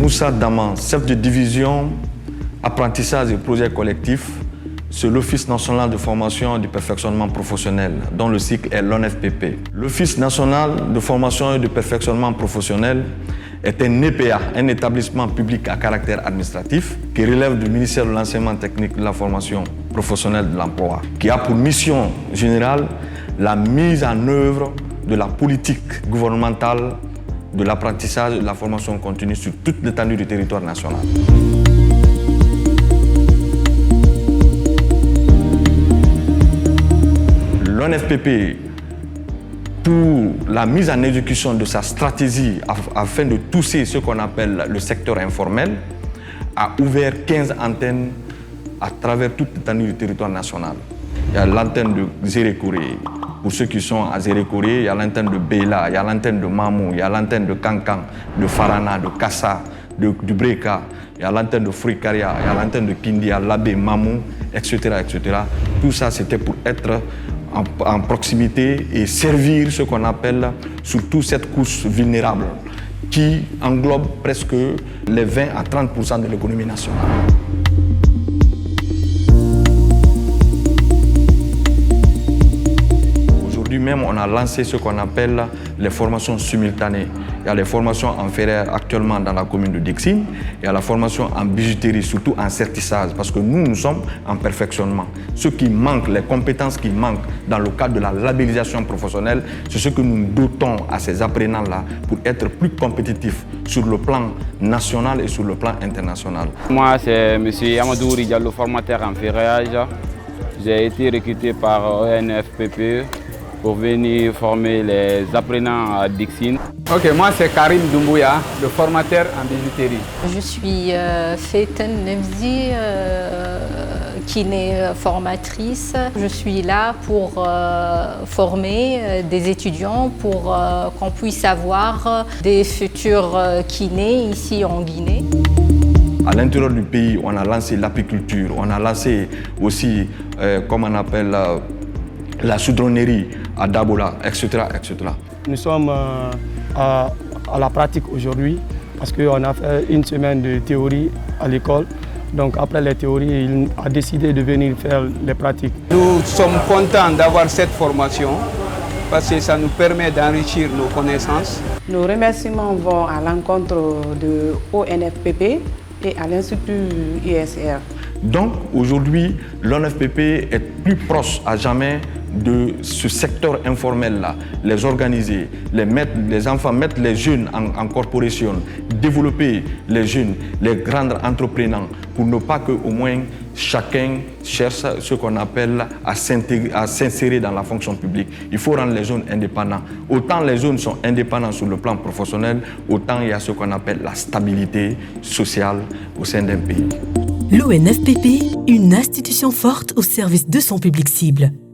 Moussa Daman, chef de division apprentissage et projets collectifs sur l'Office national de formation et de perfectionnement professionnel, dont le cycle est l'ONFPP. L'Office national de formation et de perfectionnement professionnel est un EPA, un établissement public à caractère administratif qui relève du ministère de l'Enseignement technique, de la formation professionnelle de l'emploi, qui a pour mission générale la mise en œuvre de la politique gouvernementale de l'apprentissage et de la formation continue sur toute l'étendue du territoire national. L'ONFPP, pour la mise en exécution de sa stratégie afin de toucher ce qu'on appelle le secteur informel, a ouvert 15 antennes à travers toute l'étendue du territoire national. Il y a l'antenne de Zérékoré, pour ceux qui sont à Zérékoré, il y a l'antenne de Bela, il y a l'antenne de Mamou, il y a l'antenne de Kankan, de Farana, de Kassa, du Breka, il y a l'antenne de Frikaria, il y a l'antenne de Kindia, Labé, Mamou, etc., etc. Tout ça, c'était pour être en proximité et servir ce qu'on appelle surtout cette couche vulnérable qui englobe presque les 20 à 30% de l'économie nationale. Aujourd'hui même, on a lancé ce qu'on appelle les formations simultanées. Il y a les formations en ferraille actuellement dans la commune de Dixine. Il y a la formation en bijouterie, surtout en sertissage, parce que nous sommes en perfectionnement. Ce qui manque, les compétences qui manquent dans le cadre de la labellisation professionnelle, c'est ce que nous dotons à ces apprenants-là pour être plus compétitifs sur le plan national et sur le plan international. Moi, c'est M. Amadou Diallo, formateur en ferraillage. J'ai été recruté par ONFPP pour venir former les apprenants à Dixine. Ok, moi c'est Karim Doumbouya, le formateur en bijouterie. Je suis Feten Nevzi, kiné formatrice. Je suis là pour former des étudiants pour qu'on puisse avoir des futurs kinés ici en Guinée. À l'intérieur du pays, on a lancé l'apiculture, on a lancé aussi, comme on appelle, la chaudronnerie à Dabola, etc., etc. Nous sommes à la pratique aujourd'hui parce qu'on a fait une semaine de théorie à l'école. Donc après les théories, il a décidé de venir faire les pratiques. Nous sommes contents d'avoir cette formation parce que ça nous permet d'enrichir nos connaissances. Nos remerciements vont à l'encontre de ONFPP et à l'Institut ISR. Donc aujourd'hui, l'ONFPP est plus proche à jamais de ce secteur informel-là, les organiser, les enfants, mettre les jeunes en corporation, développer les jeunes, les rendre entrepreneurs pour ne pas qu'au moins chacun cherche ce qu'on appelle à s'insérer dans la fonction publique. Il faut rendre les jeunes indépendants. Autant les jeunes sont indépendants sur le plan professionnel, autant il y a ce qu'on appelle la stabilité sociale au sein d'un pays. L'ONFPP, une institution forte au service de son public cible.